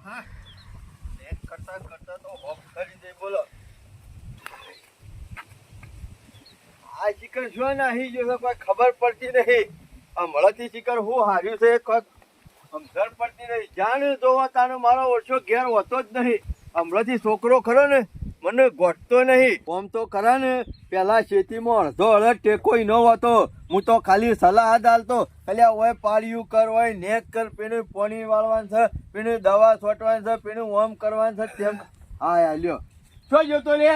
હા એક કરતા કરતા તો હોપ કરી દે બોલો આ ચિકન શું નાહી જો કોઈ ખબર પડતી નહીં આ મળતી ચિકન હું હાર્યું છે કોઈ સમજણ પડતી નહીં જાણે જોવા તાનો મારો ઓછો ઘેર હોતો જ નહીં હમણાંથી છોકરો ખરો ને મને ગોઠતો નહીં આમ તો ખરા ને પેલા ખેતીમાં અડધો અડધ ટેકો ન હોતો હું તો ખાલી સલાહ જ આલતો ખાલી હોય પાળિયું કર હોય નેક કર પેલું પાણી વાળવાનું છે પેલું દવા છોટવાની છે પેલું ઓમ કરવાનું છે તેમ હા લ્યો શું જોતો લે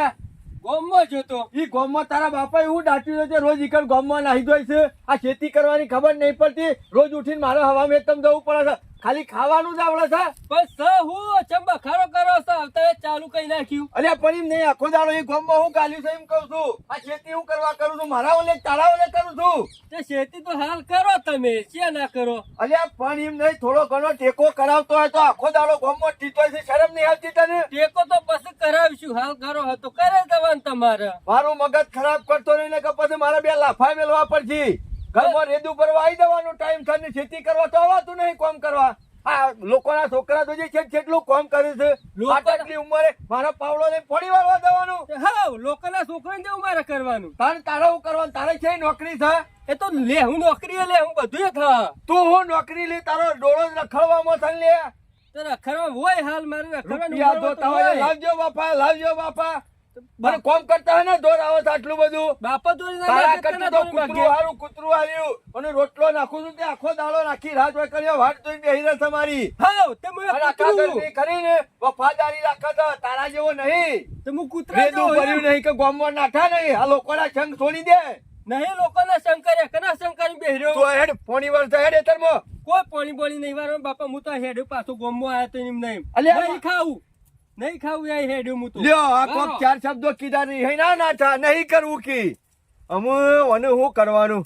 ગોમમાં જોતો ઈ ગોમમાં તારા બાપા એવું દાટ્યું છે રોજ ઈકડ ગોમમાં નાહી જાય છે આ ખેતી કરવાની ખબર નહીં પડતી રોજ ઉઠીને મારે હવામાં એકદમ જવું પડે છે ખાલી ખાવાનું જ આવડે છે બસ હું ચંબા ખારો કરો છો આવતા ચાલુ કઈ નાખ્યું અલ્યા પણ એમ નહીં આખો દાડો એ ગોમમાં હું ગાલ્યું છે એમ કહું છું આ ખેતી હું કરવા કરું છું મારા ઓલે તારા ઓલે કરું છું તે ખેતી તો હાલ કરો તમે ક્યાં ના કરો અલ્યા પણ એમ નહીં થોડો ઘણો ટેકો કરાવતો હોય તો આખો દાડો ગોમમાં ટીટો છે શરમ નહીં આવતી તને ટેકો તો પછી કરાવીશું હાલ કરો હતો કરે દેવાનું તમારે મારું મગજ ખરાબ કરતો નહીં ને કે પછી મારે બે લાફા મેળવા પડશે ઘરમાં રેદું ભરવા આવી દેવાનો ટાઈમ થાય ને ખેતી કરવા તો આવતું નહીં કામ કરવા આ લોકોના છોકરા તો જે છે કેટલું કામ કરે છે આટલી ઉંમરે મારા પાવડો લઈને ફોડી વાળવા દેવાનું હા લોકોના છોકરાને જેવું મારે કરવાનું તારે હું કરવાનું તારે છે નોકરી છે એ તો લે હું નોકરી લે હું બધું થા તું હું નોકરી લે તારો ડોળો રખડવામાં થન લે તો રખડવા હોય હાલ મારે રૂપિયા ધોતા હોય લાવજો બાપા મને કોમ કરતા હોય ને દોર આવે છે આટલું બધું બાપા તો કૂતરું હાર્યું અને રોટલો નાખું છું તે આખો દાડો નાખી રાત હોય કર્યો વાટ જોઈને બેહી રહે તમારી કરીને વફાદારી રાખે છે તારા જેવો નહીં હું કૂતરા ભર્યું નહીં કે ગોમમાં નાઠા નહીં આ લોકોના સંગ છોડી દે નહીં લોકોના શંકર કના શંકર બેહર્યો તો હેડ પોણી વર્ષ હેડ એતરમાં કોઈ પાણી બોણી નહીં વાળો બાપા હું તો હેડ પાછો ગોમમાં આવ્યો તો એમ નહીં નહીં ખાવું આ હેડ હું તો લ્યો આ કોક ચાર શબ્દો કીધા નહીં ના નાઠા નહીં કરવું કી અમે અને હું કરવાનું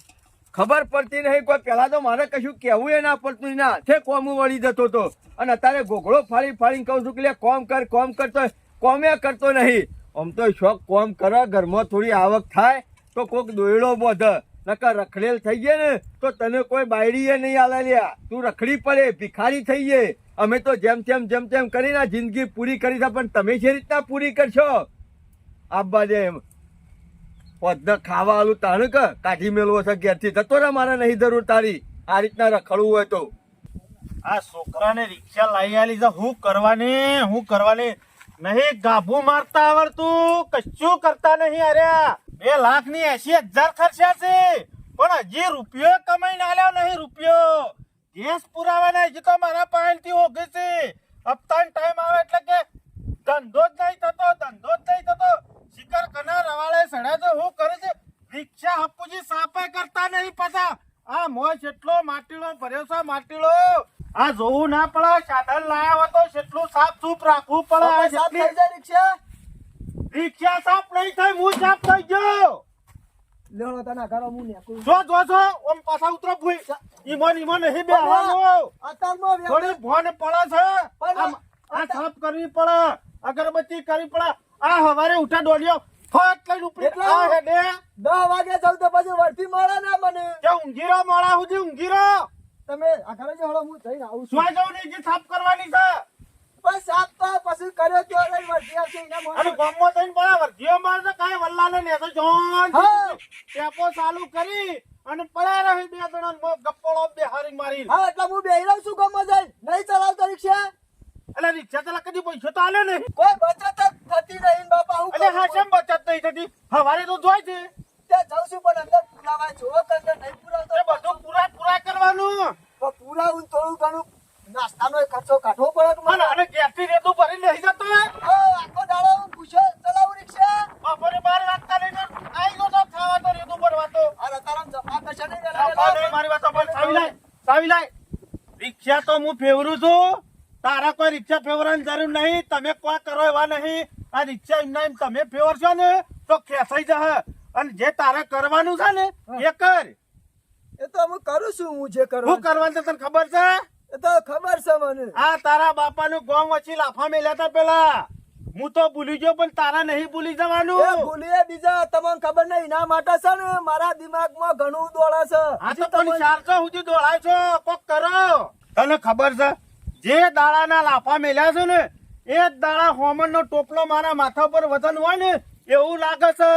ખબર પડતી નહીં કોઈ પેલા તો મારે કશું કેવું એ ના પડતું ના છે કોમ વળી જતો તો અને અત્યારે ગોગળો ફાડી ફાડીને કહું છું કે કોમ કરતો કોમે કરતો નહીં આમ તો શોખ કોમ કરે ઘરમાં થોડી આવક થાય તો કોક દોયડો બોધ નકર રખડેલ થઈ ગયા ને તો તને કોઈ બાયડીએ નહીં આલે લ્યા તું રખડી પડે ભિખારી થઈ જાય અમે તો જેમ તેમ કરીને આ જિંદગી પૂરી કરી છે પણ તમે જે રીતના પૂરી કરશો આબા દે એમ પદ ખાવા આલું તાણ કે કાઢી મેળવો છે ઘેરથી જતો રે મારે નહીં જરૂર તારી આ રીતના રખડવું હોય તો આ છોકરાને રિક્ષા લાવી આલી છે હું કરવાની નહીં ગાભું મારતા આવડતું કશું કરતા નહીં અરે 2,80,000 ખર્ચા છે પણ હજી રૂપિયો કમાઈને આલ્યો નહીં રૂપિયો ગેસ પુરાવાના હજી તો મારા પાસેથી હોગે છે હપ્તાનો ટાઈમ આવે એટલે કે ધંધો જ નહીં થતો શિખર કના રવાળે સડા તો હું કરે છે રિક્ષા હપ્પુજી સાપે કરતા નહીં પાછા આ મોય એટલો માટીલો ભર્યો છે માટીલો આ જોવું ના પડે સાધન લાયા હોય તો કેટલું સાફ સૂફ રાખવું પડે રિક્ષા સાફ નહીં થાય હું સાફ થઈ ગયો લેણો તના ઘરો હું ને જો ઓમ પાછા ઉતરો ભૂઈ ઈમોન નહીં બેહવાનું અતારમાં થોડી ભોન પડે છે આ સાફ કરવી પડે અગરબત્તી કરવી પડે આ હવારે ઉઠા દોડ્યો ફટ લઈને ઉપડી આ હેડે 10 વાગે જાવ તો પછી વળતી મળે ના મને કે ઊંઘીરો મોડા સુધી ઊંઘીરો તમે આ ઘરે જો હળો હું જઈને આવું છું સુવા જવું નહીં જે સાફ કરવાની છે બસ સાફ તો પછી કર્યો તો લઈ વળતી આવશે એના અને ગામમાં જઈને બરાબર જીઓ માર તો કાંઈ વલ્લાને ને તો જોન ટેપો ચાલુ કરી અને પડ્યા રહી બે જણા ગપ્પોળો બે હારી મારી હા એટલે હું બેહી રહું છું ગામમાં જઈને નહીં ચલાવતો રિક્ષા એટલે રિક્ષા ચલા કદી પૈસો તો આલે નહીં કોઈ બચત થતી નહીં બાપા હું એટલે હા કેમ બચત નહીં થતી હવારે તો જોઈ છે ત્યાં જાઉં છું પણ અંદર પુરાવા જો અંદર નહીં પુરાવતો એ બધું પૂરા કરવાનું પણ પુરાવું થોડું ઘણું નાસ્તાનો ખર્ચો કાઢવો પડે મને અને ગેસથી રેતું ભરી લઈ જતો આખો દાડો હું પૂછો ચલાવું રિક્ષા બપોરે 12 વાગતા લઈને આવી ગયો તો ખાવા તો રેતું ભરવા તો અરે તારા જપા કશા નહીં મારી વાત પર સાવી લાય રિક્ષા તો હું ફેવરું છું તારા કોઈ રિક્ષા ફેવરવાની જરૂર નહીં તમે કોઈ કરો એવા નહીં આ રિક્ષા એમના એમ તમે ફેવરશો ને તો ખેસાઈ જશે અને જે તારે કરવાનું છે ને એ કર એ તો હું કરું છું હું જે કરું શું કરવાનું છે તને ખબર છે એ તો ખબર છે મને આ તારા બાપાનું ગોમ વચ્ચે લાફા મેલ્યા હતા પેલા હું તો ભૂલી ગયો પણ તારા નહીં ભૂલી જવાનું એ ભૂલીએ બીજા તમને ખબર નહીં એના માટે છે ને મારા દિમાગમાં ઘણું દોડે છે આ તો પણ 400 સુધી દોડાય છો કોક કરો તને ખબર છે જે દાડાના લાફા મેલ્યા છે ને એ જ દાડા હોમનનો ટોપલો મારા માથા પર વજન હોય ને એવું લાગે છે.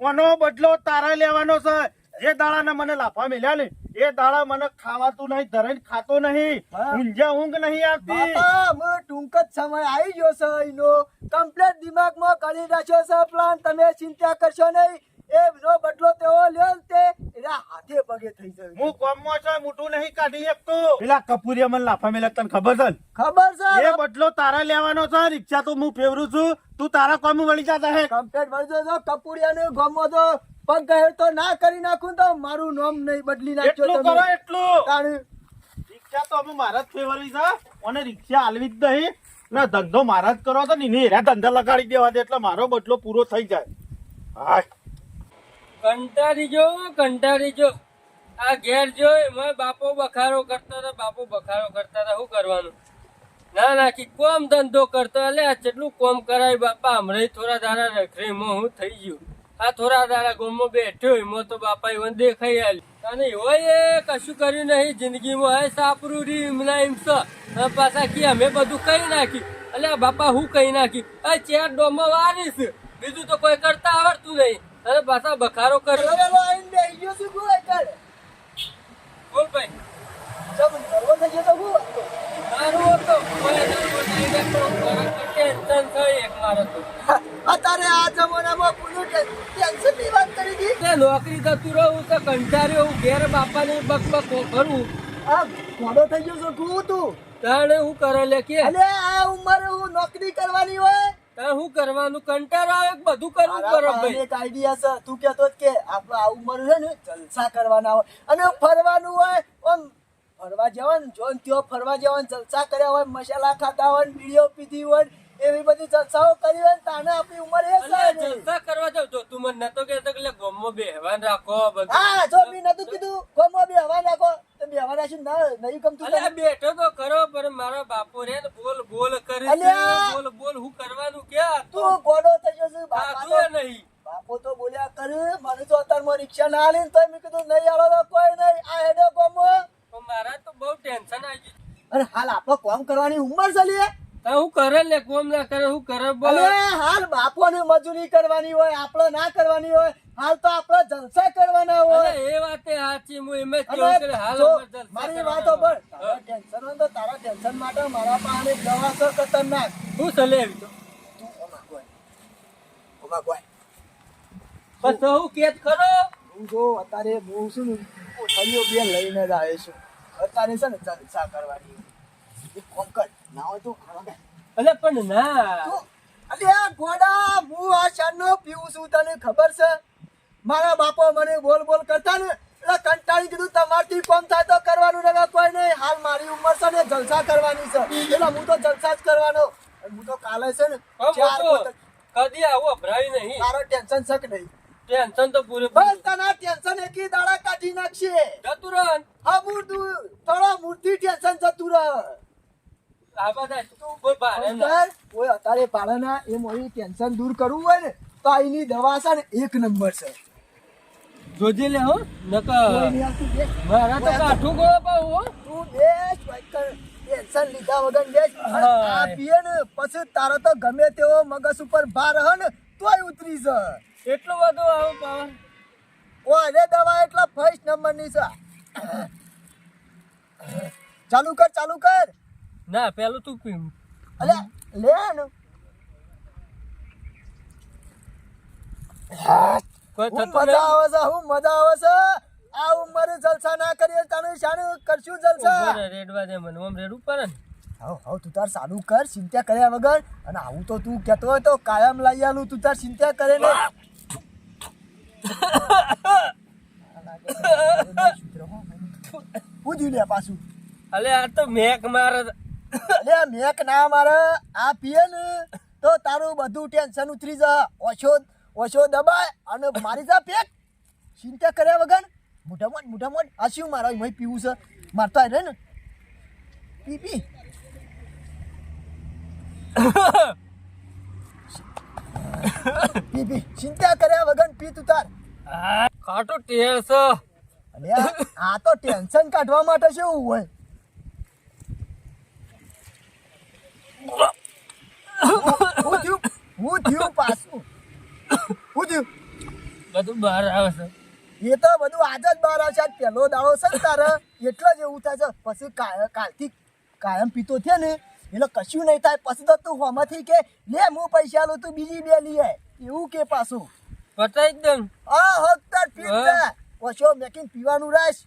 ઓનો બદલો તારા લેવાનો છે. જે દાડાના મને લાફા મેલ્યા ને એ દાડા મને ખાવાતું નહીં, ધરાઈને ખાતો નહીં, ઊંઝા ઊંઘ નહીં આવતી. બાપા હું ટૂંક જ સમય આવી ગયો છે એનો કમ્પ્લીટ દિમાગમાં કરી રાખ્યો છે પ્લાન. તમે ચિંતા કરશો નહીં. એનો બદલો તેઓ લ્યો ને તે એના હાથે પગે થઈ જાય. હું કોમમાં છે, મોટું નહીં કાઢી શકતો. પેલા કપૂરિયા મને લાફા મેલ્યા તને ખબર છે ને? ખબર છે એ બદલો તારા લેવાનો છે. રિક્ષા તો હું ફેવરું છું, તું તારા કોમ વળી જતા હે. કમ્પ્લીટ વળજો તો કપૂરિયાને ગમો તો પગ કહે તો ના કરી નાખું તો મારું નામ નહીં બદલી નાખજો એટલું કરો એટલું. તાણે રિક્ષા તો અમે મારા જ ફેવરવી છે અને રિક્ષા હાલવી જ નહીં ને ધંધો મારા જ કરો તો ને એના ધંધા લગાડી દેવા દે એટલે મારો બદલો પૂરો થઈ જાય. હાય કંટાળી જો આ ઘેર જો એમાં બાપો બખારો કરતા હતા શું કરવાનું? ના કે કોમ ધંધો કરતો એટલે આ કેટલું કોમ કરાય બાપા. હમણાં થોડા દાડા રખડીમાં હું થઈ ગયું. આ થોડા દાડા ગોમમાં બેઠ્યો એમાં તો બાપા એવું દેખાઈ આવ્યું અને હોય એ કશું કર્યું નહીં જિંદગીમાં. હે સાપરું રી એમના એમ છે પાછા કે અમે બધું કહી નાખ્યું. એટલે બાપા હું કહી નાખ્યું? આ ચાર ડોમાં વારીશ, બીજું તો કોઈ કરતા આવડતું નહીં. અરે પાછા બખારો કર્યો. વેલો આઈને બેસી ગયો છું કોઈ કાલે. બોલ ભાઈ જમ કરવો થઈ ગયો તો હું તારું હતો ટેન્શન છે એક મારો તો. અત્યારે આ જમાનામાં પૂરું ટેન્શન ની વાત કરી દી. તે નોકરી થતું રહું તો કંટાળ્યો હું ઘેર બાપાની બક ભરું. આ ઘોડો થઈ ગયો છું હું તું. તાણે હું કરે લે કે અલે આ ઉંમરે હું નોકરી કરવાની હોય. તારે શું કરવાનું? કંટાળો આવે કે બધું કરવું કરો ભાઈ. એક આઈડિયા છે. તું કહેતો કે આપણે આ ઉંમર છે ને જલસા કરવાના હોય અને ફરવાનું હોય. આમ ફરવા જવાનું જો ત્યો ફરવા જવાનું જલસા કર્યા હોય, મસાલા ખાતા હોય, બીડીઓ પીધી હોય, એવી બધી જલસાઓ કરી હોય તાને આપણી ઉંમર એ અલે છે ને. જલસા કરવા જાવ તો તું મને નતો કહેતો કે ગમો બેહવાન રાખો બધું. હા જો મેં નતું કીધું ગમો બી હવા નાખો તો બી હવા નાખી ના નહીં ગમતું અલે બેઠો તો ખરો પણ મારો બાપો રે ને બોલ કરે છે. અલ્યા! બોલ હું કરવાનું ક્યાં તું ગોડો થઈ ગયો છે. સાચું નહીં. બાપો તો બોલ્યા કરે મને તો અત્યારમાં રિક્ષા ના આલી તો મેં કીધું નહીં આલો તો કોઈ નહીં. આ હેડો ગમો પણ મારા તો બહુ ટેન્શન આવી ગયું. અને હાલ આપણે કામ કરવાની ઉંમર છે લે. તા હું કરે લે કોમ ના કરે હું કરે બોલ. અલે હાલ બાપોને મજૂરી કરવાની હોય, આપણે ના કરવાની હોય. હાલ તો આપણે જલસા કરવાના હોય. અલે એ વાતે સાચી હું એમ જ અને કહું કે હાલ જો અમારે જલસા મારી કરવાના વાતો હોય. પર તારા ટેન્શન હોય તો તારા ટેન્શન માટે મારા પાસે એક દવા છે ખતરનાક. હું સલે આવી તો તું ઓમા ગોય. બસ હું કેત ખરો. હું જો અત્યારે હું શું ને કોઠારીઓ બે લઈને જ આવ્યો છું. અત્યારે છે ને જલસા કરવાની. એક કોમ કર ના હોય તો ખાવા. અલે પણ ના તું અલે આ ગોડા હું આ શાનનો પીવું છું તને ખબર છે? મારા બાપો મને બોલ કરતા ને એટલે કંટાળી કીધું તમારથી કોમ થાય તો કરવાનું નકર કોઈ નહીં. હાલ મારી ઉંમર છે ને જલસા કરવાની છે એટલે હું તો જલસા જ કરવાનો. અને હું તો કાલે છે ને ચાર બોતલ. કદી આવું અભરાય નહીં. તારો ટેન્શન છે કે નહીં? ટેન્શન તો પૂરે બસ તને ટેન્શન એકી દાડા કાઢી નાખશે. જતું રહે. હા મૂર્તું થોડો મૂર્તિ ટેન્શન જતું રહે. આ બધા તું કોઈ ભારે ના. અત્યારે કોઈ અત્યારે પાડેના એ મોરી ટેન્શન દૂર કરવું હોય ને તો આની દવા છે ને એક નંબર છે. જોજે લે હો કોઈ નકર નહીં આવતું બે. મારા તો કાઠું ગયો પાઉં હો. તું બેસ વાઈકર ટેન્શન લીધા વગર બેસ. અને આ પીએ ને પછી તારો તો ગમે તેવો મગજ ઉપર ભાર હે ને તોય ઉતરી છે. એટલું બધું આવો પાવર. ઓરે દવા એટલા ફર્સ્ટ નંબરની છે. ચાલુ કર. ના પેલું તું પી. અલે લે ને કોઈ હું થતું મજા નહીં. આવે છે. આ ઉંમરે જલસા ના કરીએ તને શાનું કરશું જલસા. ઉભો રે, રેડવા દે મને ઓમ રેડવું પડે ને. હાવ તું તાર સારું કર ચિંતા કર્યા વગર. અને આવું તો તું કહેતો હોય તો કાયમ લઈ આલું. તું તાર ચિંતા કરે ને પૂછ્યું લે પાછું. અલે આ તો મેક મારે. અલે મેક ના મારે. આ પીએ ને તો તારું બધું ટેન્શન ઉતરી જા. ઓછો દબાય અને મારી જા પેક. ચિંતા કર્યા વગર મોઢામાં આ શું મારા એમાં પીવું છે મારતા રે ને પી પી ચિંતા કર્યા વગર પી તું તાર. ખાટો ટેર છે. અલે આ તો ટેન્શન કાઢવા માટે શું હોય? હું થયું પાછું હું થયું બધું બહાર આવે છે. એ તો બધું આજ જ બહાર આવશે. આજ પહેલો દાડો છે ને તારે એટલે જ એવું થાય છે. પછી કાલથી કાયમ પીતો થયો ને એટલે કશું નહીં થાય. પછી તો તું હોમાંથી કે લે હું પૈસા લો તું બીજી બે લઈ આય એવું કે પાછું પતાઈ જ દઉં. આ હકદાર પીતા પછી મેકિંગ પીવાનું રાખ.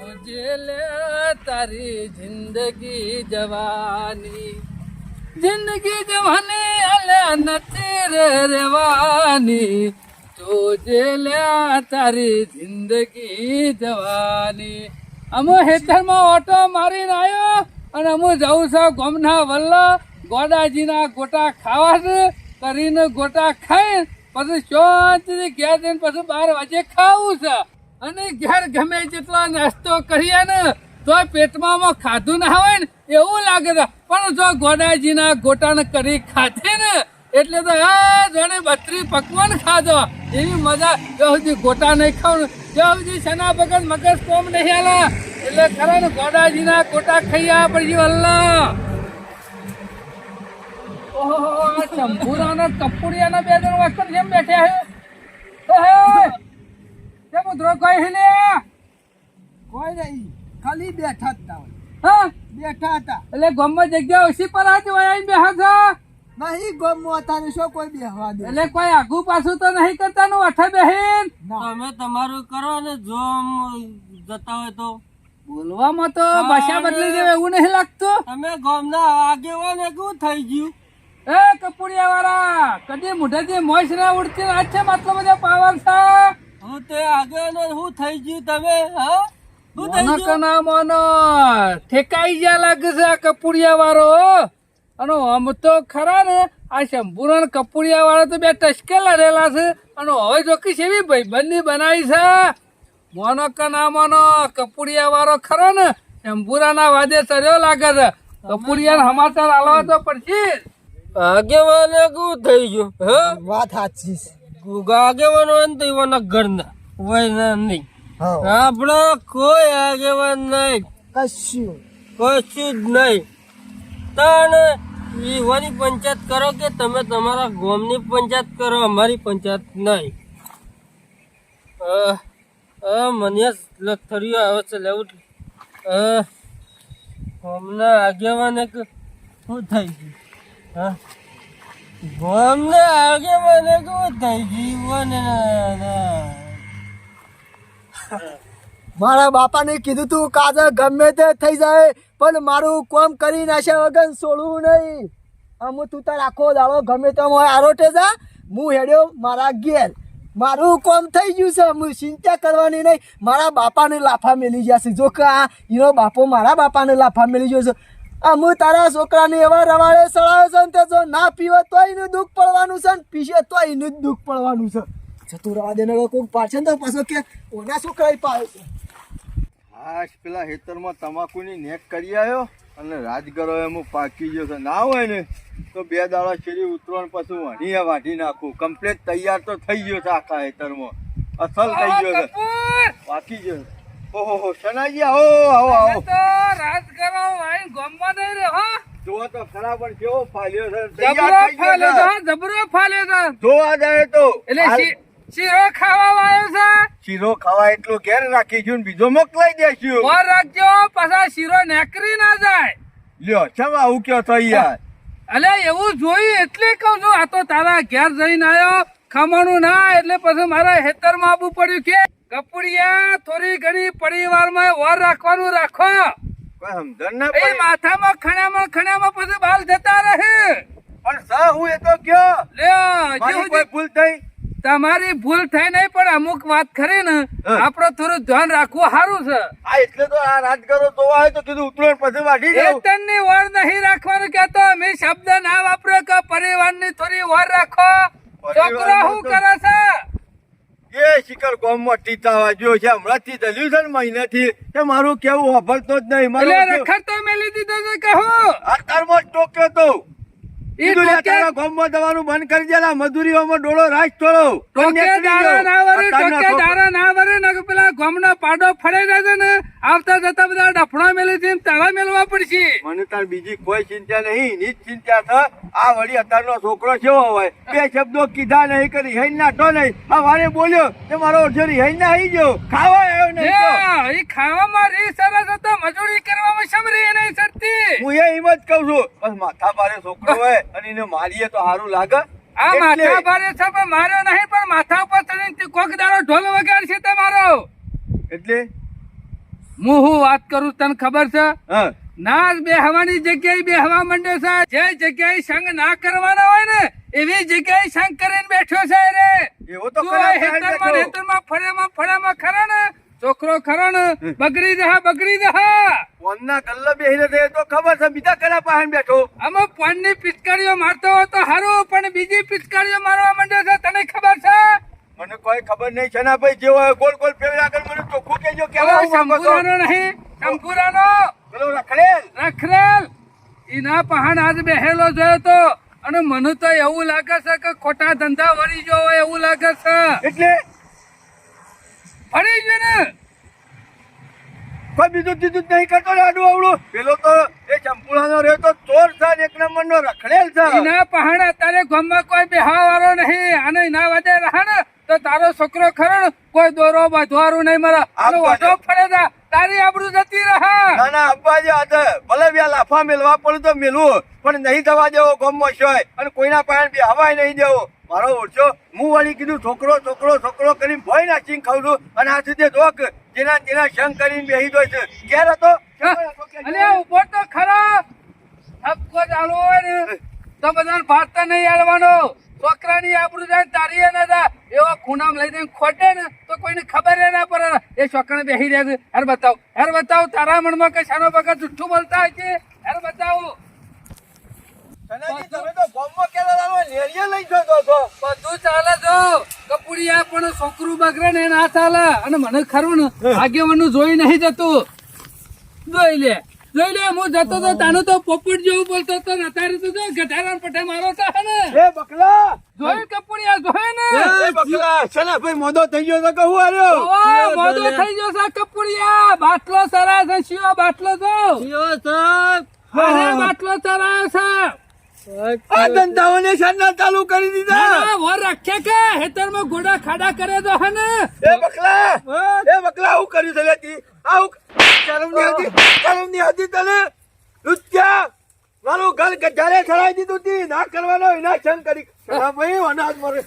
જોજે લે તારી જિંદગી જવાની, જિંદગી જવાની અલે નથી રે રેવાની. જોજે લે તારી જિંદગી જવાની. અમુ હેતરમાં ઓટો મારીને આવ્યો અને અમુ જવું છું ગોમના વલ્લા ગોડાજીના ગોટા ખાવા છે. કરીને ગોટા ખાઈ પછી શાંતિથી ઘેર જઈને પછી 12 વાગે ખાવું છે. અને ઘેર ગમે જેટલો નાસ્તો કરીએ ને તો પેટમાં ખાધું ના હોય ને એવું લાગે છે. પણ જો ગોડાજીના ગોટાને કરી ખાધે ને એટલે તો આ જાણે 32 પકવાન ખાધો એવી મજા. જ્યાં સુધી ગોટા નહીં ખાવ ત્યાં સુધી સના બગન મગજ કોમ નહીં આલા. એટલે ખરા ને ગોડાજીના ગોટા ખાઈ પછી વલ્લા. ઓહો શંભુરાના કપૂરિયાના 2 જણ વાસ્તવ કેમ બેઠા હે? કેમ ઉધરો કોઈ હે લે? કોઈ નહીં ખાલી બેઠા હતા. હા બેઠા હતા એટલે ગામમાં જગ્યા ઓછી પર આજ હોય આઈને બેહા છો. નહીં ગમો તારે શું કોઈ બેહવા દે. એટલે કોઈ આગુ પાછું તો નહીં કરતા નું અઠે બેહીન. તમે તમારું કરો ને જો જતા હોય તો બોલવામાં તો ભાષા બદલી જાય એવું નહીં લાગતું. તમે ગામના આગેવાન કેવું થઈ ગયું? એ કપૂરિયા વાળા કદી મોઢેથી મોસ ના ઉડતી આજ છે આટલો બધો પાવર છે. હું તે આગેવાન શું થઈ ગયું તમે? હા મોનો કના મોનો ઠેકાઈ ગયા લાગે છે આ કપૂરિયા વાળો. અને આમ તો ખરા ને આ શંભુરણ કપૂરિયા વાળા તો 2 ટસકે લડેલા છે. અને હવે જો કે એવી ભાઈબંધી બનાવી છે. મોનો કના મોનો કપૂરિયા વાળો ખરો ને શંભુરાના વાદે ચર્યો લાગે છે. કપૂરિયા સમાચાર આલવા તો પડશે. આગેવાન કેવું થઈ ગયું? હા વાત સાચી છે. આગેવાન હોય ને તો એવાના ઘરના હોય નહીં. આપડે કોઈ આગેવાન નહીં, કશું કશું જ નહીં. તને ઈવાની પંચાયત કરો કે તમે તમારા ગામની પંચાયત કરો, અમારી પંચાયત નહીં. મને લથડીઓ આવે છે લેવું. ગામના આગેવાને શું થઈ ગયું? હા ગામના આગેવાને શું થઈ ગયું? મારા બાપાને કીધું તું કાજે ગમે તે થઈ જાય પણ મારું કામ કરી નાખ્યા વગર છોડવું નહીં. આમ તું તાર આખો દાડો ગમે તેમ હોય આરોટે જા. હું હેડ્યો મારા ઘેર. મારું કામ થઈ ગયું છે. હું ચિંતા કરવાની નહીં. મારા બાપાને લાફા મેલી જશે. જો કે આ એનો બાપો મારા બાપાને લાફા મેલી ગયો છે. આમ તારા છોકરાને એવા રવાડે સળાવે છે ને તે જો ના પીવે તો એનું દુઃખ પડવાનું છે ને પીશે તો એનું જ દુઃખ પડવાનું છે. જતું રવા દે ને કોઈ પાછળ તો પાછો કે ઓના છોકરા પાડે છે. હા પેલા ખેતરમાં તમાકુની નેક કરી આવ્યો અને રાજગરો એમ પાકી ગયો છે. ના હોય ને તો 2 દાડા શેરી ઉતરવાનું પછી વણીએ વાઢી નાખું. કમ્પ્લીટ તૈયાર તો થઈ ગયો છે. આખા ખેતરમાં અસલ થઈ ગયો છે. પાકી ગયો. ઓહો શનાજી આવો આવો આવો. રાજગરો વાઈન ગામમાં નહીં રે. હા જોવો તો ખરા પણ કેવો ફાલ્યો છે. જબરો તૈયાર થઈ ફાલ્યો ગયો છે. જબરો ફાલ્યો છે. જોવા જાય તો એટલે શીરો ખાવા આવ્યો છે. શીરો ખાવા એટલો ઘેર રાખી છું બીજો મોકલાઈ દેશું. ઓર રાખજો પાછા શીરો નેકરી ના જાય. લ્યો ચમ આવું કયો તો યાર. અલે એવું જોયું એટલે કહું છું. આ તો તારા ઘેર જઈને આવ્યો ખમણું ના એટલે પછી મારા હેતરમાં આવવું પડ્યું. કે કપૂરિયા થોડી ઘણી પરિવારમાં વર રાખવાનું રાખો. કોઈ સમજણ ના એ પડી. માથામાં ખણામાં પછી બાલ જતા રહે. પણ સા હું એ તો કયો લ્યો મારી જેવું કોઈ ભૂલ થઈ. તમારી ભૂલ થઈ નહીં પણ અમુક વાત ખરી ને આપડે થોડું ધ્યાન રાખવું સારું છે. આ એટલે તો આ રાજગરો જોવા હોય તો કીધું ઉતરો પછી વાઢી દઉં. વેતનની વર નહીં રાખવાનું કેતો. મેં શબ્દ ના વાપર્યો કે પરિવારની થોડી વર રાખો. છોકરો શું કરે છે? એ શિખર ગામમાં ટીચાવા ગયો છે. હમણાંથી દલ્યું છે ને મહિનાથી કે મારું કેવું વાપરતો જ નહીં. એટલે મારું રખડતો મેલી દીધો છે કહું. અત્યારમાં જ ટોક્યો તો ઈ કીધું લે ટોકે- તારા ગામમાં દવાનું બંધ કરી દેલા. મજૂરીઓમાં ડોળો રાખ થોડો. ટોકે દારા ના વરે, ટોકે દારા ના વરે ને પેલા ગામનો પાડો ફળાઈ જાય છે ને આવતા જતા બધા ડફડા મેલે છે એમ તાળા મેલવા પડશે. મને તાર બીજી કોઈ ચિંતા નહીં, ની જ ચિંતા છે. આ વળી અત્યારનો છોકરો કેવો હોય, બે શબ્દો કીધા નહીં કે રિહાઈ નાટો નહીં. આ વારે બોલ્યો તે મારો અડધો રિહાઈ ના આવી ગયો, ખાવા આવ્યો નહીં તો. એ ખાવામાં રી સરસ હતો, મજૂરી કરવામાં સમરી નહીં સરતી. હું એમ જ કઉ છું, બસ માથા ભારે છોકરો હોય અને એને મારીએ તો સારું લાગે. આ માથા ભારે છે પણ માર્યો નહીં, પણ માથા ઉપર ચડીને કોક દાડો ઢોલ વગાડશે તમારો. એટલે હું વાત કરું તને ખબર છે? હા, નાચ બેહવાની જગ્યાએ બેહવા માંડ્યો છે. જે જગ્યાએ સંગ ના કરવાના હોય ને એવી જગ્યાએ સંગ કરીને બેઠો છે રે. એવો તો તું ખરા આ હેતરમાં ફળેમાં ખરા ને છોકરો ખરો ને બગડી જહા. ફોનના ગલ્લે બેહીને રહે તો ખબર છે, બીજા કલા પાસે બેઠો. આમાં પાનની પિચકારીઓ મારતો હોય તો સારું, પણ બીજી પિચકારીઓ મારવા માંડ્યો છે. તને ખબર છે? મને કોઈ ખબર નહીં. છના ભાઈ જેવો ગોળ ગોળ ફેરવ્યા આગળ મને ચોખ્ખું કહેજો કેવા હું માંગો છો. શંભુરાનો નહીં, શંભુરાનો પેલો રખડેલ રખરેલ એના પહાણ આજ બેહેલો જોયો તો, અને મને તો એવું લાગે છે કે ખોટા ધંધા વળી ગયો હોય એવું લાગે છે. એટલે ફરી ગયો ને કોઈ બીજું ચીજું જ નહીં કરતો ને આડું અવળું. પેલો તો એ ચંપુડાનો રહ્યો તો ચોર છે ને એક નંબરનો રખડેલ છે. એના પહાણ અત્યારે ગામમાં કોઈ બેહવા વાળો નહીં, અને એના વજે રહે ને તો તારો છોકરો ખરો ને કોઈ દોરો બાંધવાનું નહીં મારા. આનો વાટો ફળે જા, તારી આબરૂ જતી રહે. ના ના અબ્બાજી આજે ભલે બે લાફા મેલવા પડે તો મેલવું, પણ નહીં થવા દેવો ગામમાં છે અને કોઈના પાસે બે હવાય નહીં દેવો. મારો ઓછો હું વળી કીધું છોકરો છોકરો છોકરો કરીને ભોય નાચીને ખાઉં છું, અને આ સુધી જોક જેના તેના સંગ કરીને બેહી દો છે. ઘેર હતો અલે ઉપર તો ખરા ઠપકો ચાલુ હોય ને તો બધાને ભારતા નહીં આલવાનો. છોકરાની આબરૂ જાય તારી ના જા એવા ખૂણામ લઈ દઈને ખોટે ને તો કોઈને ખબર ના પડે. એ છોકરાને બેસી રહ્યા છે. હેર બતાવ તારા મનમાં કઈ શાનો બગા જુઠ્ઠું બોલતા હોય છે. હેર બતાવો. સનાજી, તમે તો ગામમાં કેલા લાવો લેરિયા લઈ જતો છો. બધું ચાલે જો કપુડિયા, પણ છોકરું બગડે ને ના ચાલે. અને મને ખરું ને આગેવાનું જોઈ નહીં જતું. જોઈ લે હું જતો તો તાનું તો પોપટ જેવું બોલતો હતો ને અત્યારે તો જો ગધારા પઠે મારો છે ને. એ બકલા, જોયું કપુડિયા જોયું ને? એ બકલા, સના ભાઈ મોદો થઈ ગયો તો કહું આર્યો. ઓય મોદો થઈ ગયો છે કપુડિયા. બાટલો સરાય છે. શિયો બાટલો જો અરે બાટલો સરાય છે. આ ધંધાઓને શાના ચાલુ કરી દીધા. વર રાખ્યા કે હેતરમાં ગોડા ખાડા કરે તો હે ને. એ બકલા આવું કર્યું છે લેતી. આવું શરમ ની હતી તને. લુચ્ચા, મારું ઘર ગજારે ચડાવી દીધું તી. ના કરવાનો એના સંગ કરી. સના ભાઈ અનાજ મરે.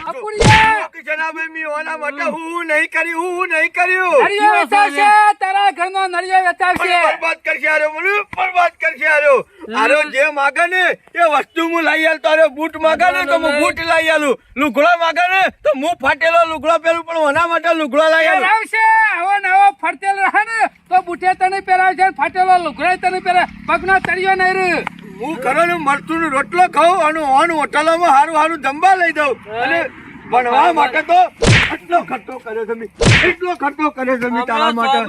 કપુડિયા સના ભાઈ મી ઓના માટે હું નહીં કર્યું, હું નહીં કર્યું. નળિયો વેચાવશે. તારા ઘરનો નળિયો વેચાવશે. બરબાદ કરશે આર્યો, મને બરબાદ કરશે આર્યો. આરો જે માગે ને એ વસ્તુ હું લઈ આલ. તારે બૂટ માગે ને તો હું બૂટ લઈ આલું. લુગડો માગે ને તો હું ફાટેલો લુગડો પહેરું, પણ ઓના માટે લુગડો લઈ આલું. પહેરાવશે. આવો નવો ફરતેલ રહે ને તો બુઠે તને પહેરાવશે, ફાટેલો લુગડો તને પહેરાવ. પગનો તળિયો નહીં રે. હું ખરો ને મરચું નો રોટલો ખાઉં અને ઓન હોટલોમાં હારું હારું જમવા લઈ દઉં. અને ભણવા માટે તો એટલો ખર્ચો કર્યો તમે, એટલો ખર્ચો કર્યો તમે તારા માટે.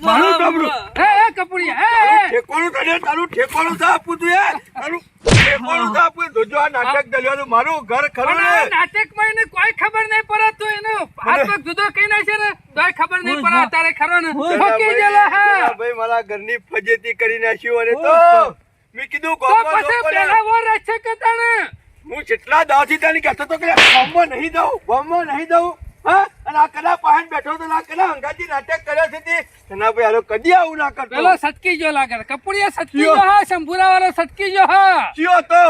મારું ચાબરું. એ કપુડિયા ઠેકોણું તને તારું ઠેકોણું તો આપું તું. તારું ઠેકોણું તો આપું. જોજો આ નાટક દલિયાનું મારું ઘર ખરું ને. નાટકમાં એને કોઈ ખબર નહીં પડે. તું એનો હાથ પગ જુદો કઈ નાખે ને તોય ખબર નહીં પડે. તારે ખરો ને ઠોકી ગયેલો હે. ભાઈ મારા ઘરની ફજેતી કરી નાખ્યું. અને તો મેં કીધું તો પછી પેલા વર રાખશે કે તને હું જેટલા દાવથી તને કહેતો તો કે ગામમાં નહીં દઉં. હા, અને આ કલા પહાડ બેઠો તો આ કલા અંગાજી નાટક કર્યો છે તે. તેના ભાઈ હાલો કદી આવું ના કરતો. પેલો સટકી ગયો લાગે. કપુડિયા સટકી ગયો હા. શંભુરા વાળો સટકી ગયો હા. ચિયો તો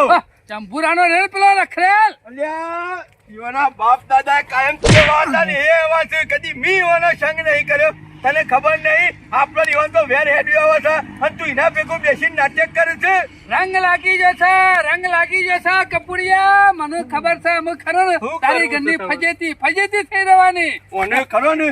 શંભુરાનો રેલ પેલો રખડેલ. અલ્યા જીવાના બાપ દાદા કાયમ કેવા હતા ને એ એવા છે. કદી મી એવાનો સંગ નહીં કર્યો. તને ખબર નહીં આપણો જીવન તો વેર હેડ્યો આવે છે અને તું એના ભેગું બેસીને નાટક કરે છે. રંગ લાગી જશે કપુડિયા. મને ખબર છે. અમે ખરો ને તારી ઘરની ફજેતી થઈ રહેવાની. ઓને ખરો ને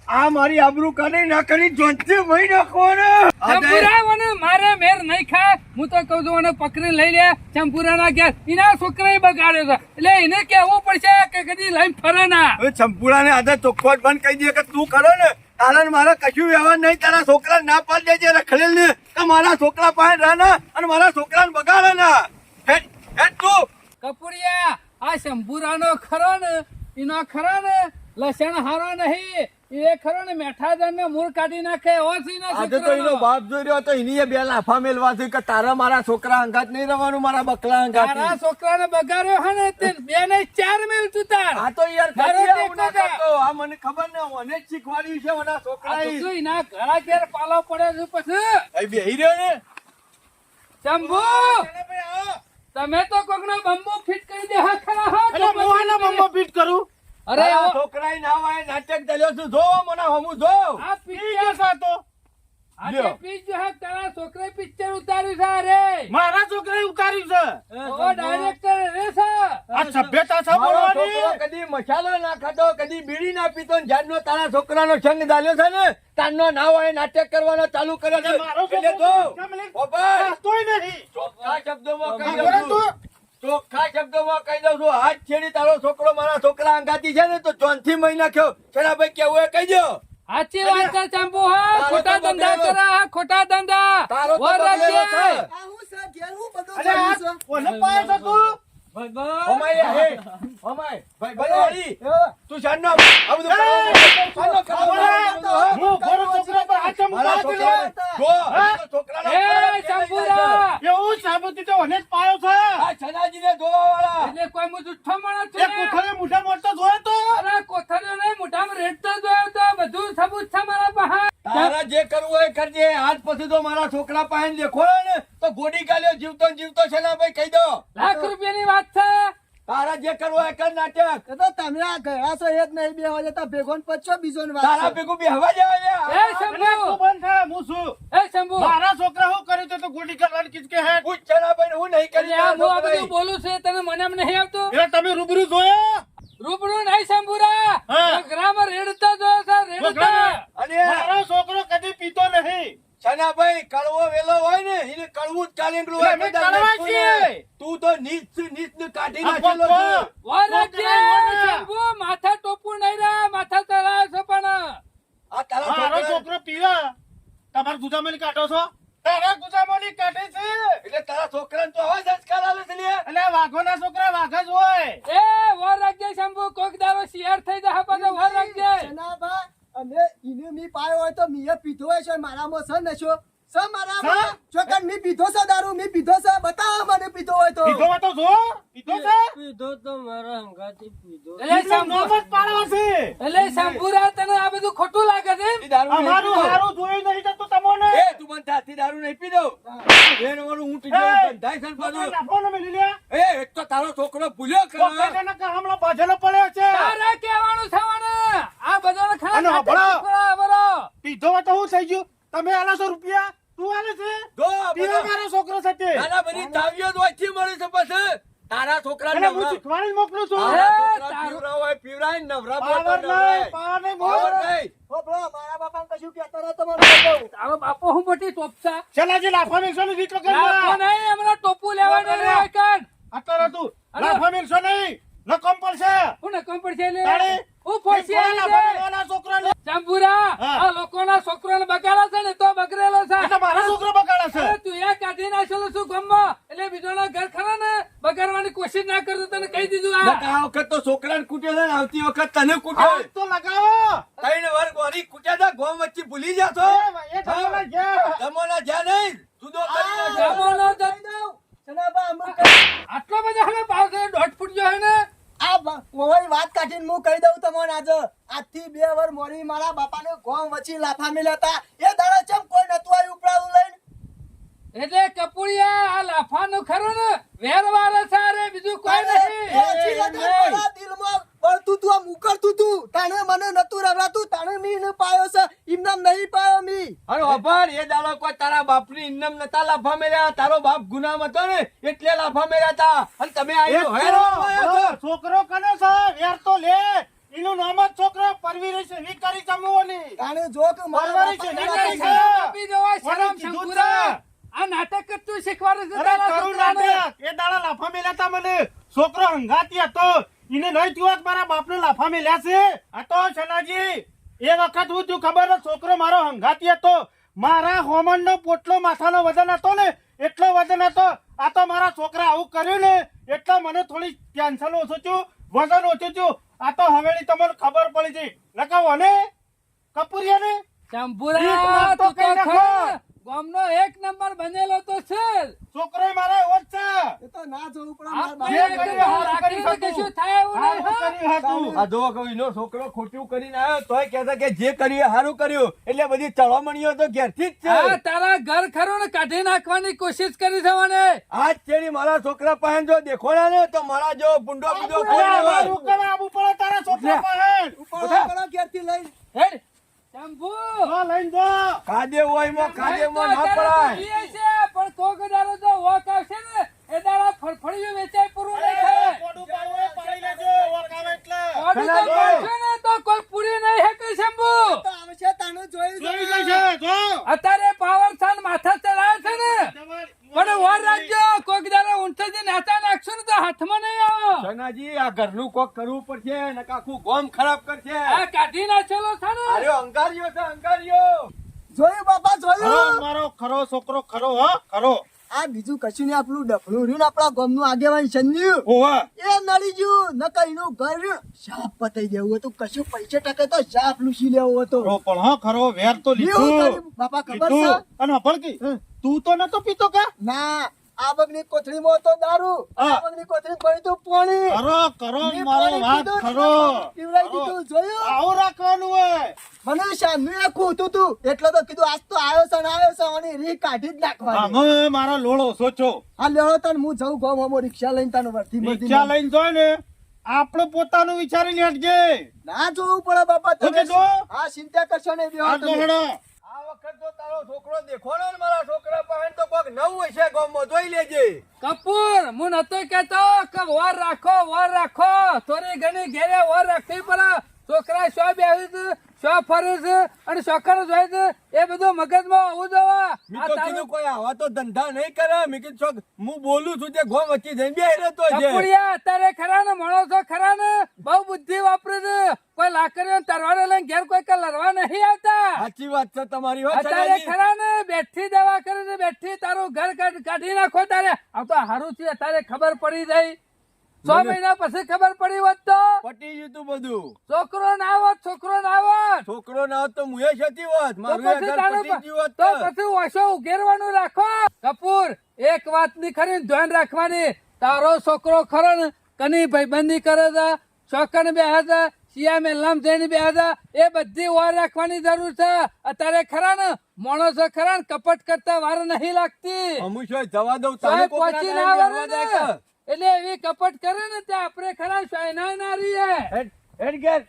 આ મારી આબરૂ કરી ના કરી જોંચે વહી નાખવાનો. ચંપુરાઓને મારે મેર નહીં ખાય. હું તો કહું છું એને પકડી લઈ લે. ચંપુરાના ગેસ એના છોકરાએ બગાડ્યો છે એટલે એને કેવું પડશે કે કદી લઈને ફરે ના. હવે ચંપુડાને આજે ચોખ્ખો બંધ કહી દે કે તું ખરો ને તારા મારા કશું વ્યવહાર નહીં. તારા છોકરા ના પાડી દેજે રખડેલ ને તો મારા છોકરા પાસે રહેના અને મારા છોકરાને બગાડે ના. હેડ તું કપુડિયા આ શંભુરાનો ખરો ને એનો ખરા ને લસણ હારો નહીં એ ખરો ને મેઠા જણ ને મૂળ કાઢી નાખે આજે તો એનો બાપ જોઈ રહ્યો તો એની બે લાફા મેલવા છે કે તારા મારા છોકરા અંગાત નહીં રહેવાનું, મારા બકલા અંગાત. તારા છોકરાને બગાડ્યો હે ને તે 2 ને 4 મેલ તું તાર. આ તો યાર તારે કદી આવું ના દેખો કરતો. આ મને ખબર ને મને જ શીખવાડ્યું છે ઓના આ છોકરાએ. તો શું એના ઘણા ઘેર પાલો પડે છે પછી અહીં બેહી રહ્યો ને. શંભુ તમે તો કોકનો બંબો ફિટ કરી દે હા ખરા હા એટલે હું આનો બંબો ફિટ કરું અરે તારા ઓ- છોકરાએ ના વાય નાટક ચાલ્યો છું. જો મને હમું જો. આ ઈ પિક્ચર જશો તો આ પિક્ચર હા તારા છોકરાએ પિક્ચર ઉતાર્યું છે અરે મારા છોકરાએ ઉતાર્યું છે ઓ ડાયરેક્ટર રે છે આ સભ્યતા છે મારો બોલવાની છોકરો કદી મસાલો ના ખાતો, કદી બીડી ના પીતો ને જ્યારનો તારા છોકરાનો સંગ ડાલ્યો છે ને તારનો ના હોય નાટક કરવાનો ચાલુ કર્યો છે. મારો એટલે છોકરો જો, કેમ લે? ઓ ભાઈ, હસતોય નહીં ચોખ્ખા શબ્દોમાં કહી બોલે દઉં છું. ચોખ્ખા શબ્દોમાં કહી દઉં છું, હાથ છેડી તારો છોકરો મારા છોકરા અંગાતી છે ને તો 4 થી મહિના નાખ્યો. છેડા કેવું એ કહી દો. સાચી વાત છે ચંપુ હા તારો ખોટા તો ધંધા બગડેલો. કરે હા ખોટા ધંધા તારો તો વર બગડેલો રાખજે. છે. આ હું છે ઘેર હું બધું અરે આ કર્યું છે. કોને પાયો છો તું અમાય હે, અમાય, ભાઈ ભલવાડી, તું જાણનો આ બધું કરવાનું, કરવાનું, હા? હું ઘોડો છોકરા પર હાથ મારા મુકાવ છોકરાને જો, આ તો છોકરાનો એ ઉપર જ ચંપુરા એવું સાબુતી તો મને જ પાયો છે આ છનાજીને જોવાવાળા. એટલે કોઈ મુ જુઠ્ઠો માણસ એ છે ને? કોઠારે મોઢા મોટો જોયો તો અરે કોથળીઓ નહીં મોઢામાં રેડતો જોયો તો બધું સબૂત છે મારા પાસે તારા જે કરવું હોય એ કરજે. આજ પછી તો મારા છોકરા પાસે દેખો ને તો ગોડી ગાલ્યો જીવતો ને જીવતો છે ને ભાઈ કહી દો. લાખ રૂપિયાની વાત છે તારા જે કરવું હોય એ કર નાટક. એ તો તમે આ ગયા છો એ જ નહીં બે વાગે તો ભેગો ને પચો બીજો ને તારા વાત છે. ભેગું બેહવા જવા દે. એ એટલે તું શંભુ બંધ થા હું છું એ શંભુ મારા છોકરા શું કર્યું તો ગોડી કરવાની કિસકે હે પૂછ છનાભાઈને હું નહીં કરી એટલે આ તારા હું આ બધું છોકરાએ. બોલું છું તને મને એમ નહીં આવતું એટલે તમે રૂબરૂ જોયા રૂબરૂ નહીં શંભુરા હા. ગ્રામર રેડતા જોયો છે રેડતા અને મારો છોકરો કદી પીતો નહીં છનાભાઈ કડવો વેલો હોય ને એને કડવું જ ચાલેલું હોય. અમે કદાચ કડવા નાખતું છીએ. ને. તું તો નીચ કાઢી આ નાખેલો પપ્પા. છે. વરજે છોકરા શંભુ માથા ટોપું નહીં રહ્યા માથા ચડાવે છે પણ આ તારા મારો છોકરા છોકરો પીવા તમારે ગુજામલી કાઢો છો તારા ગુજામલી કાઢે છે એટલે તારા છોકરાને તો આવા સંસ્કાર આલે છે લે. એટલે વાઘોના છોકરા વાઘ જ હોય એ વર રાખજે શંભુ કોક દારો શિયાર થઈ જાય પાછો વર રાખજે શનાભા, અમે ઈને મી પાયો હોય તો મીએ પીધો હોય છે મારામાં છે નશો છે મારામાં ચોકન મી પીધો છે દારૂ મી પીધો છે બતાવો મને પીધો હોય તો પીધો તો જો પીધો છે પીધો તો મારા હંગાથી પીધો એટલે એટલે શંભુ નોમ જ પાડવા છે એટલે શંભુરા તને આ બધું ખોટું લાગે છે ઈ દારૂ નહીં અમારું પીતો. હારું જોયું નહીં જતું તમને એ તું મને તારથી દારૂ નહીં પીધો. વેણવાનું ઊંટ જેવું બંધાય છે ને બધું. નાખો ને મેલી લે એ એક તો તારો છોકરો ભૂલ્યો કરે. પોતાના કામનો પાછળનો પડ્યો છે તારે કહેવાનું થવાનું આ બધાને ખાલી અને નાટક હભળો. શીખવાડો, બરો. પીધો હોય તો શું થઈ ગયું તમે આલા 100 રૂપિયા તું આલે છે જો આ પીવો બધા મારો છોકરો સાથે નાના બધી તાવીઓ જ વાંચી મળે છે પછી. તારા છોકરાને એટલે હું નવરા- શીખવાડી જ મોકલું છું તારા એ, છોકરા તારું- પીવડાવાય પીવડાય ને નવરા પાવર પડતા નવરાય. નહીં પાવર નહીં પાવર બોલ નહીં. ઓ બ્રો મારા બાપાને કશું કહેતો ન તો મને કહું તારો બાપો હું મોટી ટોપસા ચલાજી લાફા મેલશો ને રીત વગર લાખો નહીં હમણાં ટોપું લેવાનું બોલ, નહીં કાન અત્યારે તું અરે. લાફા મેલશો નહીં નકમ પડશે હું નકમ પડશે લે તાળી. હું ફોસી કોઈ લાફા આવી મેલવાના છોકરાને ચંપુરા હા. આ લોકોના છોકરાને બગાડે છે ને તો બગડેલો છે એટલે મારા છોકરો બગાડે છે અરે તું એ કાઢી નાખેલો છું ગામમાં એટલે બીજોના ઘર ખરા ને બગાડવાની કોશિશ ના કરતો તને કહી દીધું આ નકર આ વખત તો છોકરાને કૂટ્યો છે ને આવતી વખત તને કૂટ્યો. હાથ તો લગાવો 3 વાર ગોળી કૂટ્યા હતા, ગોમ વચ્ચે ભૂલી જાતો. એ જમાના ગયા જમોના જ્યાં નહીં જુદો કરી નાખ્યો. ગામોનો જ- કહી દઉં શનાભા અમે કહી- આટલો બધો હવે ભાવ છે 1.5 ફૂટ જો હે ને આ મોવાઈ વાત કાઢીને હું કહી દઉં તમને આજે આજથી 2 વાર મોરી મારા બાપાને ગોમ વચ્ચે લાફા મેલ્યા હતા એ દાડા ચમ કોઈ નતું આવ્યું ઉપડાવું લઈને એટલે કપૂરિયા આ લાફાનું ખરું ને વેરવારે સારે બીજું કોઈ નથી ઓછી લગન મારા દિલમાં બળતું તું આમ ઉકળતું તું તાણે મને નતું રવરાતું તાણે મી ને પાયો છે ઇમનામ નહીં પાયો મી અરે અભાર એ દાડો કોઈ તારા બાપની ઇન્નમ નતા લાફા મેલ્યા. તારો બાપ ગુનામાં હતો ને એટલે લાફા મેલ્યા હતા. અને તમે આયો હેરો આવ્યા છો. છોકરો કને છે વેર તો લે એનું નામ જ છોકરો પરવીરી છે વિકારી ચમુઓની તાણે જો કે મારા પરવારી છે, બાપાને નહીં લાફા કરી. આપી દેવા શરમ કીધું શંકુરા. છે. આ નાટક કરતું શીખવાડે છે અરે તારા કરું છોકરાને. નાટક એ દાડા લાફા મેલ્યા તા મને છોકરો હંગાતી હતો એને નહીં થયું હોત મારા બાપને લાફા મેલ્યા છે આ તો છનાજી એ વખત હું થયું ખબર છે, છોકરો મારો હંગાતી હતો મારા હોમનનો પોટલો માથાનો વજન હતો ને એટલો વજન હતો આ તો મારા છોકરા આવું કર્યું ને એટલે મને થોડી ટેન્શન ઓછું થયું વજન ઓછું થયું આ તો હવેલી તમને ખબર પડી છે નકાવો ને કપૂરિયા ને ચંપુરા તો તું કઈ તો નાખો. ખરો. ગામનો એક નંબર બનેલો તો છે જ. છોકરો મારા એવો જ છે એ તો ના જોવું પડે આપણે મારા જે બાપા. કર્યું હારું રાખીને કર્યું કશું હતું. થાય એવું નહીં, હારું હો. કર્યું હતું. આ જો કવિનો છોકરો ખોટું કરીને આવ્યો તોય કહેતા કે જે કર્યું એ સારું કર્યું એટલે બધી ચળવમણીઓ તો ઘેરથી જ આ છે તારા ઘર ખરું ને કાઢી નાખવાની કોશિશ કરી છે મને. આજ ચેડી મારા છોકરા પાસે જો દેખોડા ને તો મારા જો પુંડો બીજો અરે, કોઈ નહીં હોય. મારું કરવા આવવું પડે તારા છોકરા પાસે. ઉપાડો કરો ઘેરથી લઈને. હેડ. ચંપુ. જો લઈને જો. કાદે હોય માં કાદેમાં ના તો પડાય પીએ છે, પણ કોક દાડો જો વોક આવશે ને એ દાડા ફળફળિયું વેચાય પૂરું નહીં થાય. કોડું પાડવું એ પાડી લેજો, વળગાવે એટલે. ઓડી તો કરશે ને તો કોઈ પૂરી નહીં શકે શંભુ. તો આવશે તાનું જોયું જોઈ છે. જશે, જો. અત્યારે પાવર સાન માથા ચડાવે છે ને તમારી- પણ વાર રાખજો, કોક દાડો ઊંઠેથી નાતા નાખશું ને તો હાથમાં નહીં આવે. સનાજી આ ઘરનું કોક કરવું પડશે નકા આખું ગોમ ખરાબ કરશે આ કાઢી નાખેલો છે ને. અરે અંગારિયો છે અંગારિયો જોયું બાપા ખરો જોયું. મારો ખરો છોકરો ખરો હો ખરો આ બીજું કશું નહીં, આપણું ડફલું રહ્યું ને આપણા ગામનું આગેવાન સંજ્યું ઓવા એ નડી ગયું ન કઈનું ઘર રહ્યું. સાપ પતાઈ દેવું હતું, કશું પૈસે ટકે તો સાપ લૂસી લેવો હતો. ખરો પણ હો ખરો વેર તો એવું લીધું કર્યું. બાપા ખબર છે? લીધું. અને ભળકી તું તો નતો પીતો કે ના, આ બગની કોથળીમાં હતો દારૂ, આ હા. બગની કોથળી પડી તો પાણી. ખરો ખરો મેં મારો પાણી વાત પીધું, ખરો પીવડાવી ખરો. દીધું, જોયું? આવું રાખવાનું હોય મને શાનું આખું હતું તું, એટલે તો કીધું આજ તો આવ્યો છે ને આવ્યો છે, અને રી કાઢી જ નાખવાની. આમાં મારો લોડો સોચો આ લેવો તને હું જઉં ગામ હમો રિક્ષા લઈને તને વર્ધી રિક્ષા લઈને જોય ને આપણે પોતાનું વિચારી લેજે ના જોવું પડે બાપા શું તમે. કીધું? હા, ચિંતા કરશો નહીં, બેહો આ તમે. દોડો આ વખત તો તારો છોકરો દેખોડો ને મારા છોકરા પાસે તો કોક નવું હશે ગામમાં જોઈ લેજે કપૂર હું નતો કેતો કે વાર રાખો થોડી ઘણી ઘેરે વાર રાખવી પડે. છોકરા શો બેહી છે, શો ફરે છે અને શોખર જોઈ છે એ બધું મગજમાં આવવું જોવા. મેં આ તો તારું કીધું કોઈ આવા તો ધંધા નહીં કરે મેં કીધું છોક હું બોલું છું તે ગોમ વચ્ચે જઈને બેહી રહેતો છે કપૂરિયા અત્યારે ખરા ને માણસો ખરા ને બહુ બુદ્ધિ વાપરે છે. કોઈ લાકડીઓ તરવાડો લઈને ઘેર કોઈ કે લડવા નહીં આવતા. સાચી વાત છે તમારી વાત અત્યારે ખરા ને બેઠી દવા કરે છે, બેઠી તારું ઘર કાઢી નાખો તારે. આ તો હારું છે અત્યારે ખબર પડી જાય. 6 મહિના પછી ખબર પડી હોત તો પટી ગયું તું બધું છોકરો ના હોત. છોકરો ના હોત તો મુએ છતી હોત તો મારું એ પછી ઘર તારે પટી ગયું હોત તો તો. પછી ઓછો ઉઘેરવાનું રાખો. કપૂર એક વાતની ખરી ને ધ્યાન રાખવાની, તારો છોકરો ખરો ને કની ભાઈબંધી કરે છે, શોખન બેહે છે, શિયા મેલામ જઈને બેહે છે, એ બધી વાર રાખવાની જરૂર છે. અત્યારે ખરા ને માણસો ખરા ને કપટ કરતા વાર નહીં લાગતી. અમુ શું જવા દઉં સાહેબ તારે કોકના પહોંચી ઘરે ના જવા વળે દે ને. કે? એટલે એવી કપટ કરે ને ત્યાં આપણે ખરા શાયના ના રહીએ. હેડ ઘેર